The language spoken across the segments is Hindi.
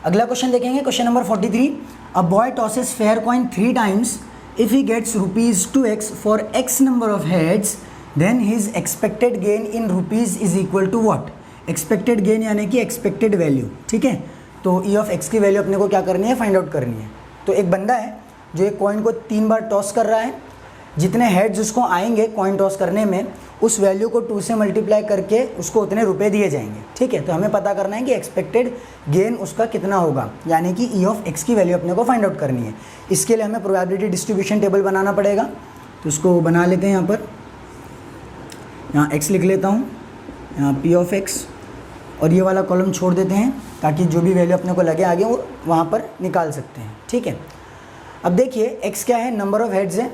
अगला क्वेश्चन देखेंगे, question number 43। A boy tosses fair coin 3 times, if he gets ₹2x for x number of heads, then his expected gain in rupees is equal to what. Expected gain यानी कि एक्सपेक्टेड वैल्यू, ठीक है। तो ई ऑफ एक्स की वैल्यू अपने को क्या करनी है, फाइंड आउट करनी है। तो एक बंदा है जो एक कॉइन को 3 बार टॉस कर रहा है, जितने हेड्स उसको आएंगे कॉइन टॉस करने में, उस वैल्यू को 2 से मल्टीप्लाई करके उसको उतने रुपए दिए जाएंगे, ठीक है। तो हमें पता करना है कि एक्सपेक्टेड गेन उसका कितना होगा, यानी कि ई ऑफ एक्स की वैल्यू अपने को फाइंड आउट करनी है। इसके लिए हमें प्रोबेबिलिटी डिस्ट्रीब्यूशन टेबल बनाना पड़ेगा। तो उसको बना लेते हैं। यहाँ पर यहाँ एक्स लिख लेता हूँ, यहाँ पी ऑफ एक्स, और ये वाला कॉलम छोड़ देते हैं ताकि जो भी वैल्यू अपने को लगे आगे वो वहाँ पर निकाल सकते हैं, ठीक है। अब देखिए एक्स क्या है, नंबर ऑफ हेड्स है,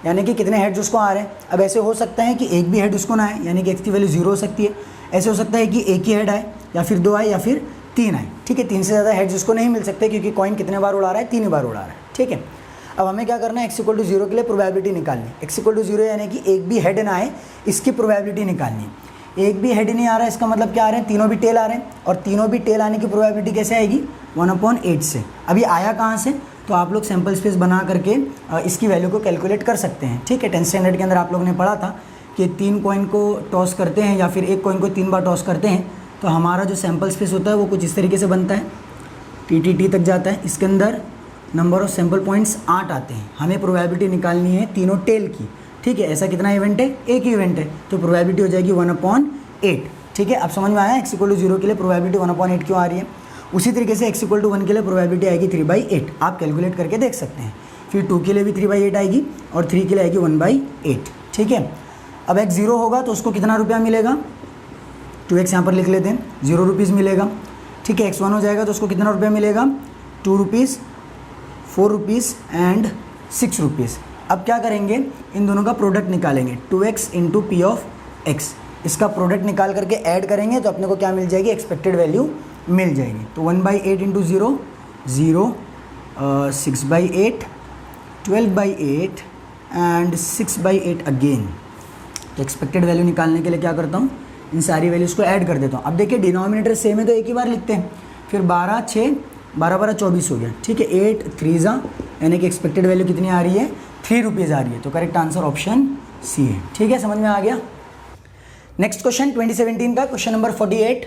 यानी कि कितने हेड्स उसको आ रहे हैं। अब ऐसे हो सकता है कि एक भी हेड उसको ना आए, यानी कि एक्स की वैल्यू 0 हो सकती है। ऐसे हो सकता है कि एक ही हेड आए, या फिर 2 आए, या फिर 3 आए, ठीक है। 3 से ज़्यादा हेड्स उसको नहीं मिल सकते, क्योंकि कॉइन कितने बार उड़ा रहा है, 3 बार उड़ा रहा है, ठीक है। अब हमें क्या करना है, x = 0 के लिए प्रोबेबिलिटी निकालनी है। x = 0 यानी कि एक भी हेड ना आए, इसकी प्रोबेबिलिटी निकालनी है। एक भी हेड नहीं आ रहा है, इसका मतलब क्या आ रहे हैं, तीनों भी टेल आ रहे हैं, और तीनों भी टेल आने की प्रोबेबिलिटी कैसे आएगी, 1/8 से। अभी आया कहाँ से, तो आप लोग सैम्पल स्पेस बना करके इसकी वैल्यू को कैलकुलेट कर सकते हैं, ठीक है। 10th स्टैंडर्ड के अंदर आप लोगों ने पढ़ा था कि 3 कॉइन को टॉस करते हैं, या फिर एक कॉइन को 3 बार टॉस करते हैं, तो हमारा जो सैम्पल स्पेस होता है वो कुछ इस तरीके से बनता है, टी तक जाता है। इसके अंदर नंबर ऑफ सैम्पल पॉइंट्स 8 आते हैं। हमें प्रोबेबिलिटी निकालनी है तीनों टेल की, ठीक है। ऐसा कितना इवेंट है, एक ही इवेंट है, तो प्रोबेबिलिटी हो जाएगी 1/8, ठीक है। अब समझ में आया x = 0 के लिए प्रोबेबिलिटी 1/8 क्यों आ रही है। उसी तरीके से x = 1 के लिए प्रोबेबिलिटी आएगी 3/8, आप कैलकुलेट करके देख सकते हैं। फिर 2 के लिए भी 3/8 आएगी, और 3 के लिए आएगी 1/8, ठीक है। अब x 0 होगा तो उसको कितना रुपया मिलेगा, 2x यहाँ पर लिख लेते हैं, 0 रुपीज़ मिलेगा, ठीक है। x 1 हो जाएगा तो उसको कितना रुपया मिलेगा, 2 रुपीज़, 4 रुपीज़ एंड 6 रुपीज़। अब क्या करेंगे, इन दोनों का प्रोडक्ट निकालेंगे, 2x × p ऑफ x। इसका प्रोडक्ट निकाल करके ऐड करेंगे तो अपने को क्या मिल जाएगी, एक्सपेक्टेड वैल्यू मिल जाएगी। तो 1/8 × 0, 0, 6/8, 12/8 एंड 6/8 अगेन। तो एक्सपेक्टेड वैल्यू निकालने के लिए क्या करता हूँ, इन सारी वैल्यूज़ को ऐड कर देता हूँ। अब देखिए डिनोमिनेटर सेम है तो एक ही बार लिखते हैं, फिर 12, 6, 12, 12, 24 हो गया, ठीक है। 8 3 यानी कि एक्सपेक्टेड वैल्यू कितनी आ रही है, 3 रुपीज़ आ रही है। तो करेक्ट आंसर ऑप्शन सी है, ठीक है, समझ में आ गया। नेक्स्ट क्वेश्चन 2017 का question number 48।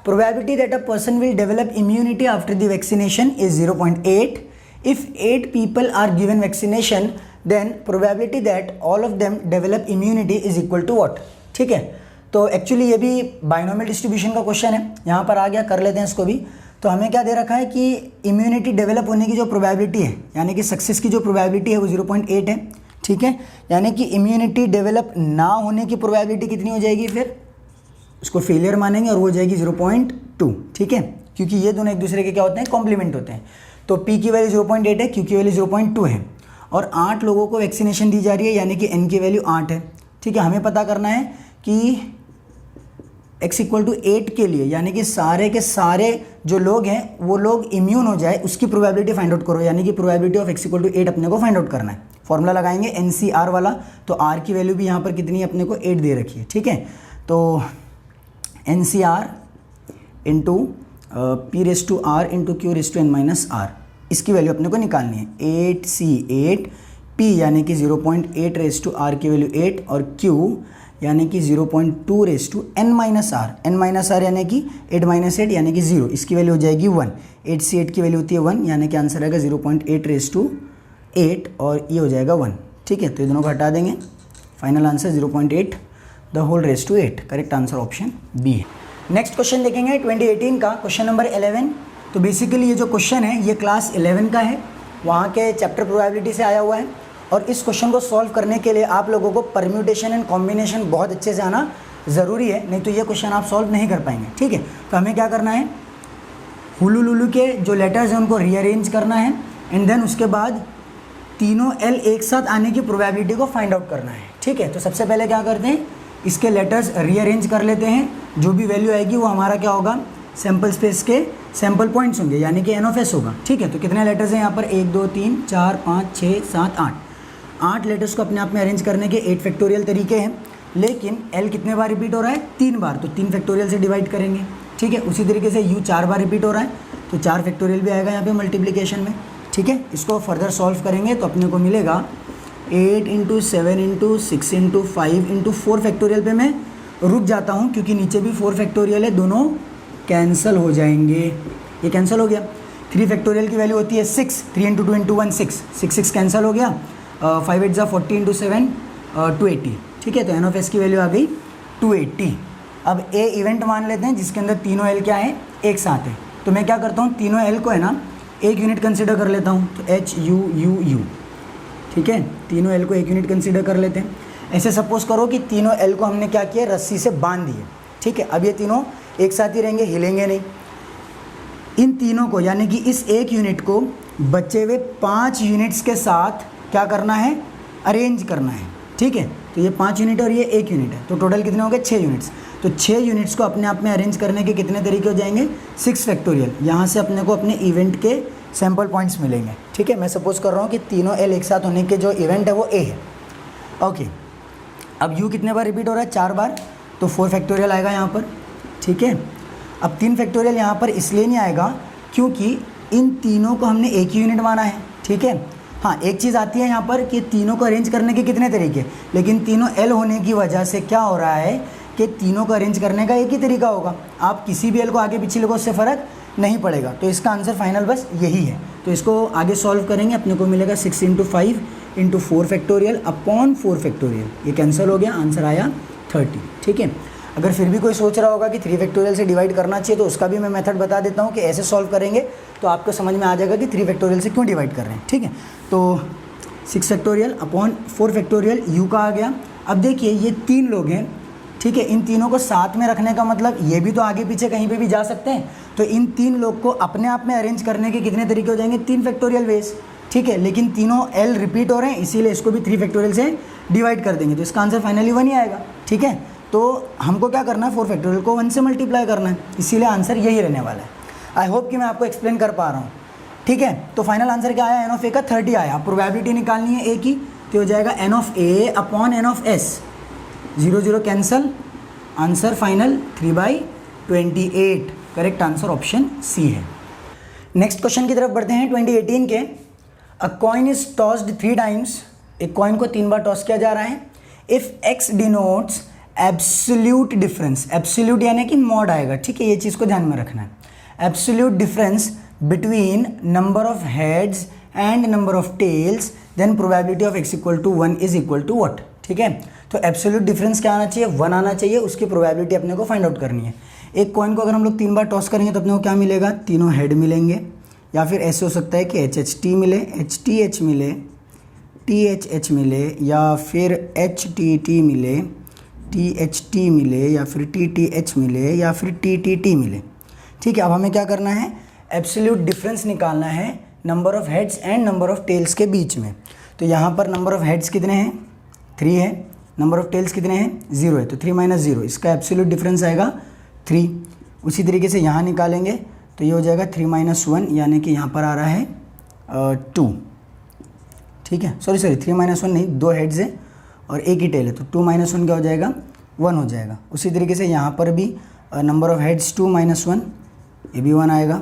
Probability that a person will develop immunity after the vaccination is 0.8। If 8 people are given vaccination, then probability that all of them develop immunity is equal to what, ठीक है। तो एक्चुअली ये भी बाइनोमियल डिस्ट्रीब्यूशन का क्वेश्चन है, यहाँ पर आ गया, कर लेते हैं इसको भी। तो हमें क्या दे रखा है कि इम्यूनिटी डेवलप होने की जो प्रोबेबिलिटी है, यानी कि सक्सेस की जो प्रोबेबिलिटी है वो 0.8 है, ठीक है। यानी कि इम्यूनिटी डेवलप ना होने की प्रोबेबिलिटी कितनी हो जाएगी, फिर उसको फेलियर मानेंगे और वो हो जाएगी 0.2, ठीक है, क्योंकि ये दोनों एक दूसरे के क्या होते हैं, कॉम्प्लीमेंट होते हैं। तो P की वैल्यू 0.8 है, Q की वैल्यू 0.2 है, और 8 लोगों को वैक्सीनेशन दी जा रही है, यानी कि N की वैल्यू 8 है, ठीक है। हमें पता करना है कि x = 8 के लिए, यानी कि सारे के सारे जो लोग हैं वो लोग इम्यून हो जाए, उसकी प्रोबेबिलिटी फाइंड आउट करो, यानी कि प्रोबेबिलिटी ऑफ x = 8 अपने को फाइंड आउट करना है। फॉर्मूला लगाएंगे NCR वाला, तो R की वैल्यू भी यहाँ पर कितनी है, अपने को 8 दे रखी है, ठीक है। तो NCR × P⁻R × Q⁻n−R, इसकी वैल्यू अपने को निकालनी है। 8C8, P यानी कि 0.8 की वैल्यू 8, और Q यानी कि 0.2 n-r यानी कि 8 यानी कि 0, इसकी वैल्यू हो जाएगी 1। 8C8 की वैल्यू होती है 1, यानी कि आंसर आएगा 0.8 और ये हो जाएगा 1, ठीक है। तो ये दोनों को हटा देंगे, final answer 0.8 correct answer option B है। नेक्स्ट क्वेश्चन देखेंगे 2018 का क्वेश्चन नंबर 11। तो बेसिकली ये जो क्वेश्चन है ये क्लास 11 का है, वहाँ के चैप्टर प्रोबेबिलिटी से आया हुआ है, और इस क्वेश्चन को सॉल्व करने के लिए आप लोगों को परम्यूटेशन एंड कॉम्बिनेशन बहुत अच्छे से आना ज़रूरी है, नहीं तो ये क्वेश्चन आप सॉल्व नहीं कर पाएंगे, ठीक है। तो हमें क्या करना है, हुलू लुलू के जो लेटर्स हैं उनको रीअरेंज करना है, एंड देन उसके बाद तीनों L एक साथ आने की प्रोबेबिलिटी को फाइंड आउट करना है, ठीक है। तो सबसे पहले क्या करते हैं, इसके लेटर्स रीअरेंज कर लेते हैं, जो भी वैल्यू आएगी वो हमारा क्या होगा, सैम्पल स्पेस के सैम्पल पॉइंट्स होंगे, यानी कि N(s) होगा, ठीक है। तो कितने लेटर्स हैं यहाँ पर, 1 2 3 4 5 6 7 8 लेटर्स को अपने आप में अरेंज करने के 8 फैक्टोरियल तरीके हैं, लेकिन L कितने बार रिपीट हो रहा है, 3 बार, तो 3 फैक्टोरियल से डिवाइड करेंगे, ठीक है। उसी तरीके से U 4 बार रिपीट हो रहा है, तो 4 फैक्टोरियल भी आएगा यहाँ पे मल्टीप्लिकेशन में। ठीक है, इसको फर्दर सॉल्व करेंगे तो अपने को मिलेगा 8 × 7 × 6 × 5 × 4 फैक्टोरियल पे मैं रुक जाता हूँ, क्योंकि नीचे भी 4 फैक्टोरियल है, दोनों कैंसिल हो जाएंगे। ये कैंसिल हो गया। 3 फैक्टोरियल की वैल्यू होती है 6, 3 × 2 × 1 6, 6 कैंसिल हो गया। 5 8 40 × 7 280। ठीक है, तो एन ऑफ एस की वैल्यू आ गई 280। अब ए इवेंट मान लेते हैं जिसके अंदर तीनों एल क्या है, एक साथ है। तो मैं क्या करता हूँ, तीनों एल को है ना एक यूनिट कंसिडर कर लेता हूँ, तो एच यू यू यू। ठीक है, तीनों एल को एक यूनिट कंसिडर कर लेते हैं। ऐसे सपोज करो कि तीनों एल को हमने क्या किया, रस्सी से बांध दिए। ठीक है, अब ये तीनों एक साथ ही रहेंगे, हिलेंगे नहीं। इन तीनों को यानी कि इस एक यूनिट को बचे हुए 5 यूनिट्स के साथ क्या करना है, अरेंज करना है। ठीक है, तो ये 5 यूनिट और ये 1 यूनिट है, तो टोटल कितने हो गए, 6 यूनिट्स। तो 6 यूनिट्स को अपने आप में अरेंज करने के कितने तरीके हो जाएंगे, 6 फैक्टोरियल। यहाँ से अपने को अपने इवेंट के सैम्पल पॉइंट्स मिलेंगे। ठीक है, मैं सपोज कर रहा हूँ कि तीनों एल एक साथ होने के जो इवेंट है वो ए है। ओके, अब यू कितने बार रिपीट हो रहा है, 4 बार, तो 4 फैक्टोरियल आएगा यहाँ पर। ठीक है, अब 3 फैक्टोरियल यहाँ पर इसलिए नहीं आएगा क्योंकि इन तीनों को हमने एक ही यूनिट माना है। ठीक है, हाँ एक चीज़ आती है यहाँ पर कि तीनों को अरेंज करने के कितने तरीके, लेकिन तीनों एल होने की वजह से क्या हो रहा है कि तीनों को अरेंज करने का एक ही तरीका होगा। आप किसी भी एल को आगे पीछे लगो, उससे फ़र्क नहीं पड़ेगा। तो इसका आंसर फाइनल बस यही है। तो इसको आगे सॉल्व करेंगे, अपने को मिलेगा 6 × 5 × 4 फैक्टोरियल अपॉन 4 फैक्टोरियल। ये कैंसिल हो गया, आंसर आया 30। ठीक है, अगर फिर भी कोई सोच रहा होगा कि 3 फैक्टोरियल से डिवाइड करना चाहिए, तो उसका भी मैं मेथड बता देता हूँ कि ऐसे सॉल्व करेंगे तो आपको समझ में आ जाएगा कि 3 फैक्टोरियल से क्यों डिवाइड कर रहे हैं। ठीक है, तो 6 फैक्टोरियल अपॉन 4 फैक्टोरियल यू का आ गया। अब देखिए ये 3 लोग हैं। ठीक है, इन तीनों को साथ में रखने का मतलब ये भी तो आगे पीछे कहीं पे भी जा सकते हैं, तो इन 3 लोग को अपने आप में अरेंज करने के कितने तरीके हो जाएंगे, 3 फैक्टोरियल वेज। ठीक है, लेकिन तीनों एल रिपीट हो रहे हैं, इसीलिए इसको भी 3 फैक्टोरियल से डिवाइड कर देंगे, तो इसका आंसर फाइनली 1 ही आएगा। ठीक है, तो हमको क्या करना है, 4 फैक्टोरियल को 1 से मल्टीप्लाई करना है, इसीलिए आंसर यही रहने वाला है। आई होप कि मैं आपको एक्सप्लेन कर पा रहा हूँ। ठीक है, तो फाइनल आंसर क्या आया, एन ऑफ ए का 30 आया। प्रोबेबिलिटी निकालनी है ए की, तो हो जाएगा N of A upon N of S, 0 0 cancel, answer final 3/28। Correct answer option C है। नेक्स्ट क्वेश्चन की तरफ बढ़ते हैं 2018 के। A coin is tossed 3 times, एक कॉइन को 3 बार टॉस किया जा रहा है। If X denotes absolute difference, absolute यानी कि मॉड आएगा। ठीक है, ये चीज़ को ध्यान में रखना है। Absolute difference between number of heads and number of tails, then probability of x = 1 is equal to what. ठीक है, तो एब्सोल्यूट डिफरेंस क्या आना चाहिए, 1 आना चाहिए, उसकी प्रोबेबिलिटी अपने को फाइंड आउट करनी है। एक कॉइन को अगर हम लोग 3 बार टॉस करेंगे तो अपने को क्या मिलेगा, तीनों हेड मिलेंगे, या फिर ऐसे हो सकता है कि HHT मिले, HTH मिले, THH मिले, या फिर HTT मिले, THT मिले, या फिर TTH मिले, या फिर TTT मिले। ठीक है, अब हमें क्या करना है, एब्सोल्यूट डिफरेंस निकालना है number of heads and number of tails के बीच में। तो यहाँ पर नंबर ऑफ हेड्स कितने हैं, 3 है, नंबर ऑफ टेल्स कितने हैं, 0 है, तो 3 - 0, इसका एब्सोल्यूट डिफरेंस आएगा 3। उसी तरीके से यहाँ निकालेंगे तो ये हो जाएगा 3 - 1, यानी कि यहाँ पर आ रहा है 2। ठीक है, सॉरी 3 - 1 नहीं, 2 हेड्स है और एक ही टेल है, तो 2 - 1 क्या हो जाएगा, 1 हो जाएगा। उसी तरीके से यहाँ पर भी नंबर ऑफ हेड्स 2 - 1, ये भी 1 आएगा,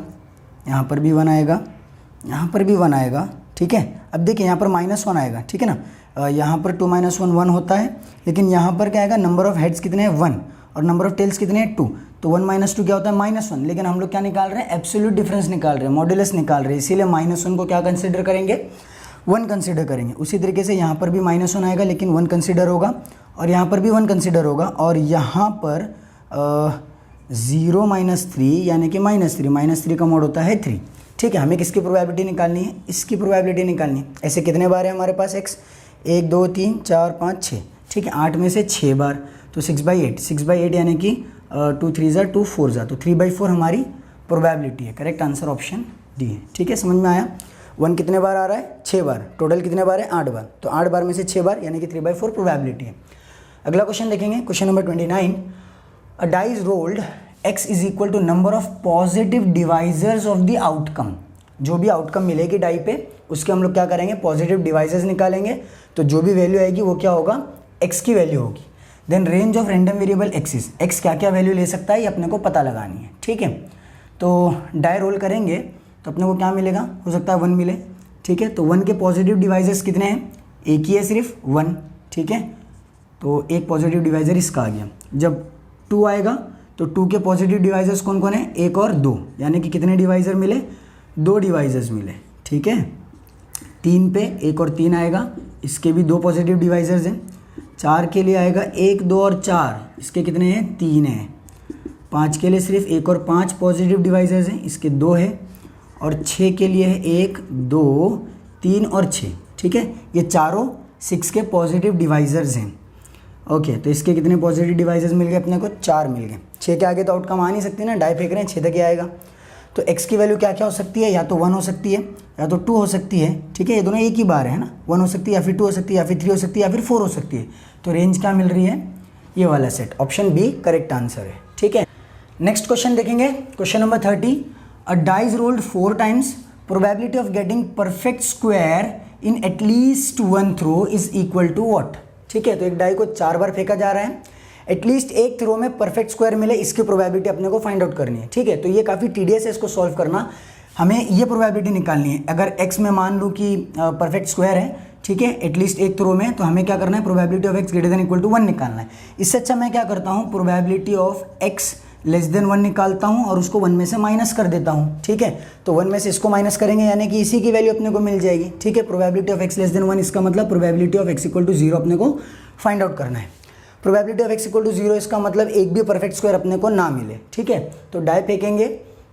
यहाँ पर भी 1 आएगा, यहाँ पर भी 1 आएगा। ठीक है, अब देखिए यहाँ पर -1 आएगा। ठीक है ना, यहाँ पर 2 - 1 1 होता है, लेकिन यहाँ पर क्या आएगा, नंबर ऑफ हेड्स कितने हैं 1 और नंबर ऑफ टेल्स कितने हैं 2, तो 1 - 2 क्या होता है -1। लेकिन हम लोग क्या निकाल रहे हैं, एब्सोल्यूट डिफरेंस निकाल रहे हैं, मॉड्यूलस निकाल रहे हैं, इसीलिए -1 को क्या कंसिडर करेंगे, 1 कंसिडर करेंगे। उसी तरीके से यहाँ पर भी -1 आएगा, लेकिन 1 कंसिडर होगा, और यहाँ पर भी 1 कंसिडर होगा, और यहाँ पर 0 - 3 यानी कि -3, -3 का मोड होता है 3। ठीक है, हमें किसकी प्रोबेबिलिटी निकालनी है, इसकी प्रोबेबिलिटी निकालनी है। ऐसे कितने बार है हमारे पास x, 1 2 3 4 5 6। ठीक है, 8 में से 6 बार, तो 6/8, 6/8 यानी कि 2 3 ज़ा 2 4 ज़ा, तो 3/4 हमारी प्रोबेबिलिटी है। करेक्ट आंसर ऑप्शन डी है। ठीक है, समझ में आया। 1 कितने बार आ रहा है, 6 बार, टोटल कितने बार है, 8 बार, तो 8 बार में से 6 बार यानी कि 3/4 प्रोबेबिलिटी है। अगला क्वेश्चन देखेंगे, question number 29। A die is rolled, x = number of positive divisors of the outcome. जो भी आउटकम मिलेगी डाई पे, उसके हम लोग क्या करेंगे, पॉजिटिव डिवाइजर्स निकालेंगे, तो जो भी वैल्यू आएगी वो क्या होगा, x की वैल्यू होगी। Then range of random variable X is, x क्या क्या वैल्यू ले सकता है ये अपने को पता लगानी है। ठीक है, तो डाई रोल करेंगे तो अपने को क्या मिलेगा, हो सकता है 1 मिले, ठीक है। तो 1 के पॉजिटिव डिवाइजर्स कितने हैं, एक ही है सिर्फ 1, ठीक है। तो एक पॉजिटिव डिवाइजर इसका आ गया। जब 2 आएगा तो 2 के पॉजिटिव डिवाइजर्स कौन कौन है, 1 और 2, यानी कि कितने डिवाइजर मिले, 2 डिवाइजर्स मिले, ठीक है। 3 पे 1 और 3 आएगा, इसके भी 2 पॉजिटिव डिवाइजर्स हैं। 4 के लिए आएगा 1, 2 और 4, इसके कितने हैं, 3 हैं। 5 के लिए सिर्फ 1 और 5 पॉजिटिव डिवाइजर्स हैं, इसके 2 है। और 6 के लिए है 1, 2, 3 और 6, ठीक है। ये चारों 6 के पॉजिटिव डिवाइजर्स हैं। ओके, तो इसके कितने पॉजिटिव डिवाइजर्स मिल गए अपने को, 4 मिल गए। 6 के आगे तो आउटकम आ नहीं सकती ना, डाई फेंक रहे हैं, 6 तक ही आएगा। तो x की वैल्यू क्या क्या हो सकती है, या तो 1 हो सकती है, या तो 2 हो सकती है, ठीक है। ये दोनों एक ही बार है ना, 1 हो सकती है, या फिर 2 हो सकती है, या फिर 3 हो सकती है, या फिर 4 हो सकती है। तो रेंज क्या मिल रही है, ये वाला सेट, ऑप्शन बी करेक्ट आंसर है, ठीक है। नेक्स्ट क्वेश्चन देखेंगे, question number 30। A die is rolled 4 times, probability of getting perfect square in at least 1 throw is equal to what, ठीक है। तो एक डाई को 4 बार फेंका जा रहा है, एटलीस्ट एक थ्रो में परफेक्ट स्क्वायर मिले, इसकी प्रोबेबिलिटी अपने को फाइंड आउट करनी है, ठीक है। तो ये काफ़ी टीडियस है इसको सॉल्व करना, हमें ये प्रोबेबिलिटी निकालनी है। अगर x में मान लूँ कि परफेक्ट स्क्वायर है, ठीक है, एटलीस्ट एक थ्रो में, तो हमें क्या करना है, probability of x greater than equal to 1 निकालना है। इससे अच्छा मैं क्या करता हूँ, probability of x less than 1 निकालता हूँ और उसको 1 में से माइनस कर देता हूँ, ठीक है। तो 1 में से इसको माइनस करेंगे, यानी कि इसी की वैल्यू अपने को मिल जाएगी, ठीक है। Probability of x less than 1, इसका मतलब probability of x equal to 0 अपने को फाइंड आउट करना है। Probability of x equal to 0, इसका मतलब एक भी परफेक्ट स्क्वायर अपने को ना मिले, ठीक है। तो डाई फेंकेंगे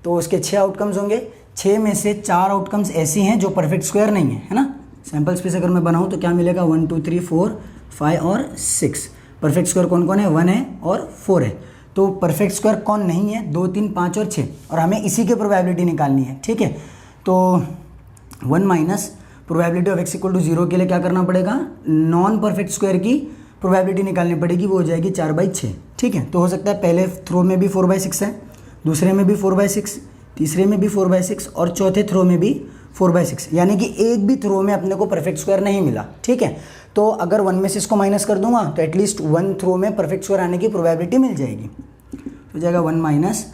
तो उसके 6 आउटकम्स होंगे, 6 में से 4 आउटकम्स ऐसी हैं जो परफेक्ट स्क्वायर नहीं है ना। सैम्पल स्पेस अगर मैं बनाऊँ तो क्या मिलेगा, 1 2 3 4 5 और 6। परफेक्ट स्क्वायर कौन कौन है, 1 है और 4 है। तो परफेक्ट स्क्वायर कौन नहीं है, 2 3 5 और 6, और हमें इसी की प्रोबेबिलिटी निकालनी है, ठीक है। तो 1 minus probability of x equal to 0 के लिए क्या करना पड़ेगा, नॉन परफेक्ट स्क्वायर की प्रोबेबिलिटी निकालनी पड़ेगी, वो हो जाएगी 4/6, ठीक है। तो हो सकता है पहले थ्रो में भी 4/6 है, दूसरे में भी 4/6, तीसरे में भी 4/6 और चौथे थ्रो में भी 4/6, यानी कि एक भी थ्रो में अपने को परफेक्ट स्क्वायर नहीं मिला, ठीक है। तो अगर 1 में से इसको माइनस कर दूंगा तो एटलीस्ट 1 थ्रो में परफेक्ट स्क्वायर आने की प्रोबेबिलिटी मिल जाएगी। तो जाएगा 1 माइनस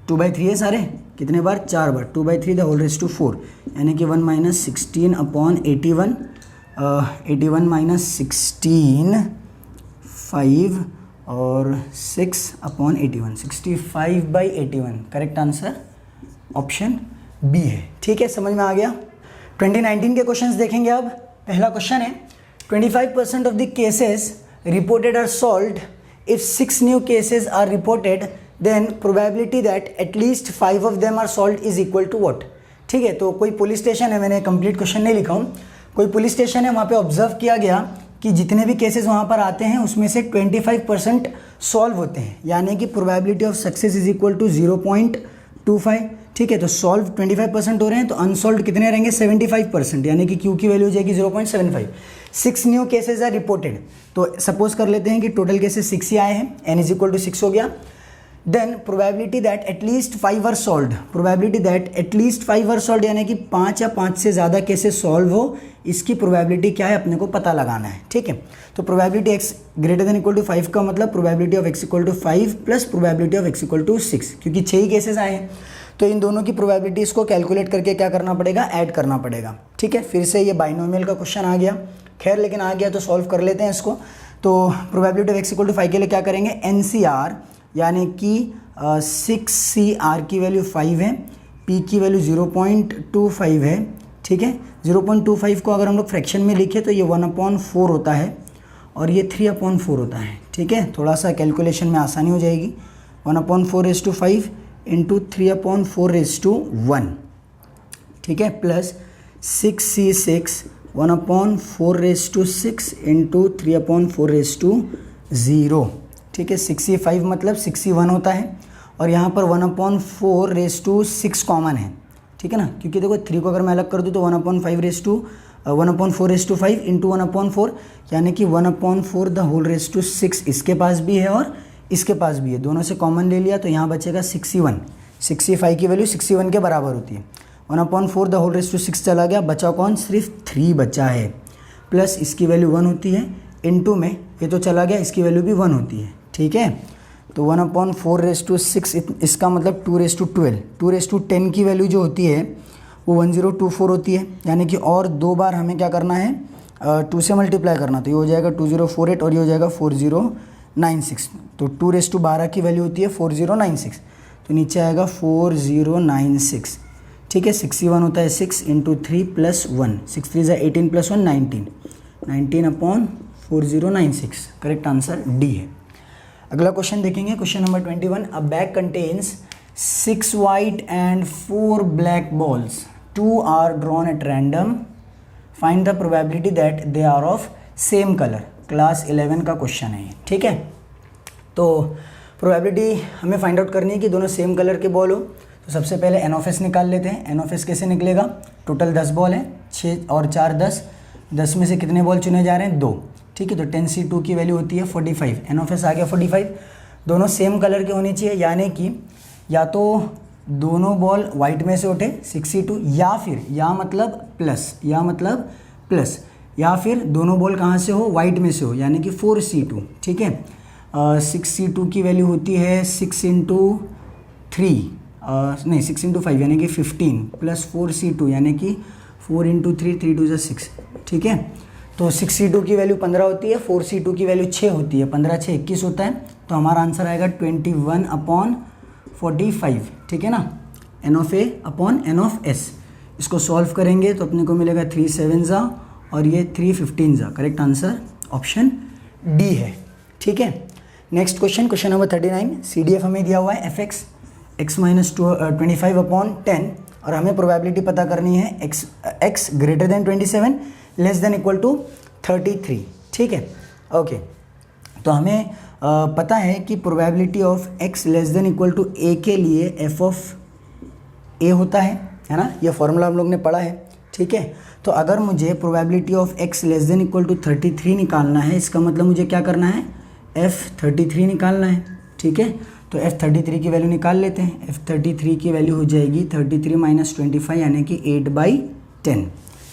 2/3 है सारे, कितने बार, 4 बार, 2/3 द होल रेज़ टू 4, यानी कि 1 माइनस 16/81, 81 माइनस 16 5 और 6/81, 65/81, करेक्ट आंसर ऑप्शन बी है, ठीक है। समझ में आ गया। 2019 के क्वेश्चंस देखेंगे अब। पहला क्वेश्चन है, 25% of the cases reported are solved if 6 new cases are reported, then probability that at least 5 of them are solved is equal to what, ठीक है। तो कोई पुलिस स्टेशन है, मैंने कंप्लीट क्वेश्चन नहीं लिखा हूँ, कोई पुलिस स्टेशन है, वहाँ पे ऑब्जर्व किया गया कि जितने भी केसेस वहाँ पर आते हैं उसमें से 25% सॉल्व होते हैं, यानी कि probability of success is equal to 0.25, ठीक है। तो सॉल्व 25% हो रहे हैं, तो अनसॉल्व कितने रहेंगे, 75%, यानी कि क्यू की वैल्यू हो जाएगी 0.75। 6 न्यू केसेज आर रिपोर्टेड, तो सपोज कर लेते हैं कि टोटल केसेस 6 ही आए हैं, n इज इक्वल टू 6 हो गया। Then probability that at least 5 are solved, probability that at least 5 are solved, यानी कि 5 या 5 से ज़्यादा केसेस सॉल्व हो, इसकी प्रोबेबिलिटी क्या है अपने को पता लगाना है, ठीक है। तो probability x greater than equal to 5 का मतलब probability of x equal to 5 plus probability of x equal to 6, क्योंकि 6 ही केसेस आए हैं, तो इन दोनों की प्रोबेबिलिटीज़ को कैलकुलेट करके क्या करना पड़ेगा, ऐड करना पड़ेगा, ठीक है। फिर से ये बाइनोमियल का क्वेश्चन आ गया, खैर लेकिन आ गया तो सॉल्व कर लेते हैं इसको। तो probability of x equal to 5 के लिए क्या करेंगे, NCR, यानी कि 6CR की वैल्यू 5 है, P की वैल्यू 0.25 है, ठीक है। 0.25 को अगर हम लोग फ्रैक्शन में लिखे तो ये 1/4 होता है और ये 3/4 होता है, ठीक है। थोड़ा सा कैलकुलेशन में आसानी हो जाएगी, 1/4⁵ इंटू 3/4⁵1, ठीक है, प्लस 6C6 1/4⁶ इंटू 3/4�0, ठीक है। 6C5 मतलब 6C1 होता है, और यहाँ पर 1/4⁶ कॉमन है, ठीक है ना, क्योंकि देखो 3 को अगर मैं अलग कर दूँ तो 1/4⁵ इंटू 1/4, यानी कि 1/4⁶ इसके पास भी है और इसके पास भी है, दोनों से कॉमन ले लिया तो यहाँ बचेगा 6C1, 6C5 की वैल्यू 6C1 के बराबर होती है, 1/4⁶ चला गया, बचा कौन, सिर्फ 3 बचा है, प्लस इसकी वैल्यू 1 होती है, इंटू में ये तो चला गया, इसकी वैल्यू भी 1 होती है, ठीक है। तो 1/4⁶, इसका मतलब 2/12, 2/10 की वैल्यू जो होती है वो 1024 होती है, यानी कि और 2 बार हमें क्या करना है, 2 से मल्टीप्लाई करना, तो ये हो जाएगा 2048 और ये हो जाएगा 4096। तो 2/12 की वैल्यू होती है 4096, तो नीचे आएगा 4096। ठीक है, 61 होता है 6 × 3 + 1, 6 3 18 + 1 19, 19/4096। करेक्ट आंसर डी है। अगला क्वेश्चन देखेंगे, question number 21। A bag contains 6 white and 4 black balls. 2 are drawn at random. Find the probability that they are of same color. Class 11 का क्वेश्चन है ये, ठीक है। तो प्रोबेबिलिटी हमें फाइंड आउट करनी है कि दोनों सेम कलर के बॉल हो। तो सबसे पहले एन ऑफ एस निकाल लेते हैं। एन ऑफ एस कैसे निकलेगा, टोटल 10 बॉल है, 6 और 4 10, 10 में से कितने बॉल चुने जा रहे हैं, 2, ठीक है। तो 10C2 की वैल्यू होती है 45, एन ऑफ एस आ गया 45। दोनों सेम कलर के होनी चाहिए, यानी कि या तो दोनों बॉल वाइट में से उठे 6C2, या फिर या मतलब प्लस, या फिर दोनों बॉल कहाँ से हो, वाइट में से हो, यानी कि 4C2, ठीक है। 6C2 की वैल्यू होती है 6 × 3 नहीं 6 × 5 यानी कि 15 + 4C2 यानी कि 4 × 3 3 2 6, ठीक है। तो 6C2 की वैल्यू 15 होती है, 4C2 की वैल्यू 6 होती है, 15 6 21 होता है। तो हमारा आंसर आएगा 21/45, ठीक है ना, N of A upon N of S. इसको सॉल्व करेंगे तो अपने को मिलेगा 3 7 और ये 3 15। करेक्ट आंसर ऑप्शन डी है, ठीक है। Next question, question number 39। CDF हमें दिया हुआ है fx x - 25/10 और हमें प्रोबेबिलिटी पता करनी है x greater than 27 less than equal to 33, ठीक है। ओके, तो हमें पता है कि probability of x less than equal to a के लिए f ऑफ a होता है ना, ये फॉर्मूला हम लोग ने पढ़ा है, ठीक है। तो अगर मुझे probability of x less than equal to 33 निकालना है, इसका मतलब मुझे क्या करना है, f33 निकालना है, ठीक है। तो f33 की वैल्यू निकाल लेते हैं। f33 की वैल्यू हो जाएगी 33 - 25 यानी कि 8/10,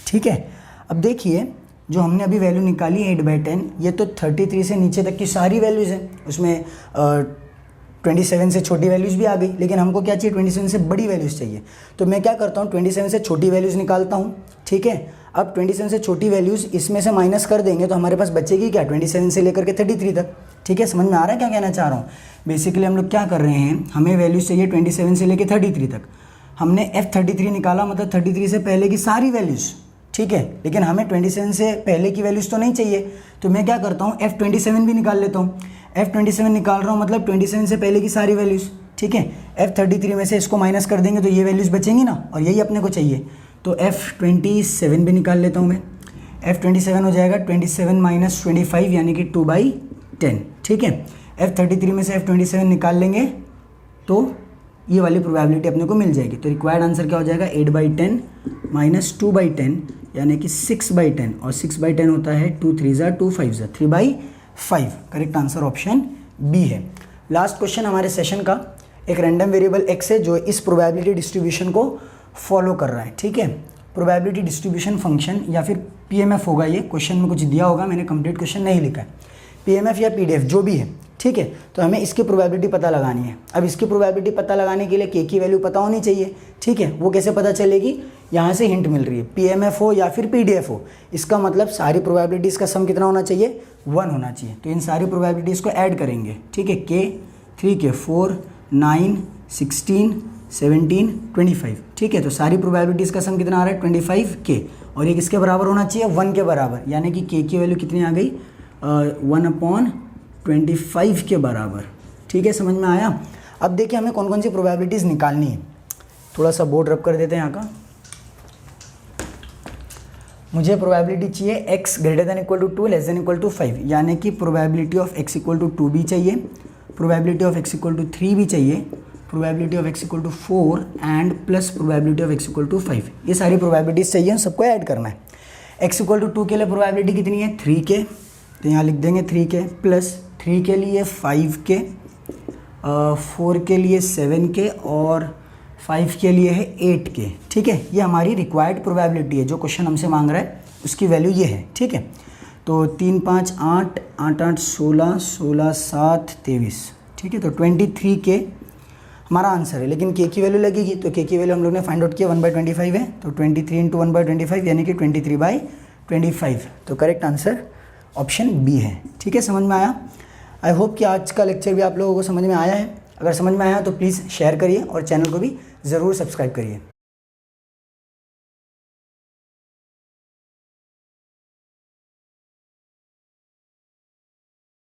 ठीक है। अब देखिए जो हमने अभी वैल्यू निकाली 8/10, ये तो 33 से नीचे तक की सारी वैल्यूज़ हैं, उसमें 27 से छोटी वैल्यूज़ भी आ गई, लेकिन हमको क्या चाहिए, 27 से बड़ी वैल्यूज़ चाहिए। तो मैं क्या करता हूँ, 27 से छोटी वैल्यूज़ निकालता हूँ, ठीक है। अब 27 से छोटी वैल्यूज़ इसमें से माइनस कर देंगे तो हमारे पास बचेगी क्या, 27 से लेकर के 33 तक, ठीक है। समझ में आ रहा है क्या कहना चाह रहा हूँ। बेसिकली हम लोग क्या कर रहे हैं, हमें वैल्यूज़ चाहिए 27 से लेकर 33 तक। हमने f33 निकाला, मतलब 33 से पहले की सारी वैल्यूज़, ठीक है, लेकिन हमें 27 से पहले की वैल्यूज़ तो नहीं चाहिए। तो मैं क्या करता हूँ, f27 भी निकाल लेता हूँ। f27 निकाल रहा हूँ मतलब 27 से पहले की सारी वैल्यूज़, ठीक है। f33 में से इसको माइनस कर देंगे तो ये वैल्यूज़ बचेंगी ना, और यही अपने को चाहिए। तो f27 भी निकाल लेता हूँ मैं। f27 हो जाएगा 27 - 25 यानी कि 2/10, ठीक है। f33 में से f27 निकाल लेंगे तो ये वाली प्रोबेबिलिटी अपने को मिल जाएगी। तो रिक्वायर्ड आंसर क्या हो जाएगा, 8/10 - 2/10 यानी कि 6/10, और 6/10 होता है 2 3 2 5 3/5। करेक्ट आंसर ऑप्शन बी है। लास्ट क्वेश्चन हमारे सेशन का, एक रैंडम वेरिएबल x है जो इस प्रोबेबिलिटी डिस्ट्रीब्यूशन को फॉलो कर रहा है, ठीक है। प्रोबेबिलिटी डिस्ट्रीब्यूशन फंक्शन या फिर PMF होगा, ये क्वेश्चन में कुछ दिया होगा, मैंने कंप्लीट क्वेश्चन नहीं लिखा है। PMF या PDF जो भी है, ठीक है। तो हमें इसकी प्रोबेबिलिटी पता लगानी है। अब इसकी प्रोबेबिलिटी पता लगाने के लिए k की वैल्यू पता होनी चाहिए, ठीक है। वो कैसे पता चलेगी, यहाँ से हिंट मिल रही है, PMF हो या फिर PDF हो, इसका मतलब सारी प्रोबेबिलिटीज़ का सम कितना होना चाहिए, 1 होना चाहिए। तो इन सारी प्रोबेबिलिटीज़ को ऐड करेंगे, ठीक है। k 3 के 4 9 16 17 25, ठीक है। तो सारी प्रोबेबिलिटीज़ का सम कितना आ रहा है, 25k, और ये किसके बराबर होना चाहिए, 1 के बराबर, यानी कि k की वैल्यू कितनी आ गई, 1/25 के बराबर, ठीक है। समझ में आया। अब देखिए हमें कौन कौन सी प्रोबेबिलिटीज़ निकालनी है। थोड़ा सा बोर्ड रब कर देते हैं यहाँ का। मुझे प्रोबेबिलिटी चाहिए x greater than equal to 2 less than equal to 5, यानी कि probability of x equal to 2 भी चाहिए, probability of x equal to 3 भी चाहिए, probability of x equal to 4 and plus probability of x equal to 5। ये सारी प्रोबेबिलिटीज़ चाहिए, सबको ऐड करना है। x equal to 2 के लिए प्रोबेबिलिटी कितनी है, 3k, तो यहाँ लिख देंगे 3k, प्लस 3 के लिए 5k, 4 के लिए 7k और 5 के लिए है 8k, ठीक है। ये हमारी रिक्वायर्ड प्रोबेबिलिटी है, जो क्वेश्चन हमसे मांग रहा है उसकी वैल्यू ये है, ठीक है। तो 3 5 8 8 8 16 16 7 23, ठीक है, तो 23 के हमारा आंसर है, लेकिन के की वैल्यू लगेगी, तो के की वैल्यू हम लोग ने फाइंड आउट किया 1/25 है, तो 23 इंटू 1/25 यानी कि 23/25, तो करेक्ट आंसर ऑप्शन बी है। ठीक है, समझ में आया? आई होप कि आज का लेक्चर भी आप लोगों को समझ में आया है। अगर समझ में आया तो प्लीज़ शेयर करिए और चैनल को भी ज़रूर सब्सक्राइब करिए।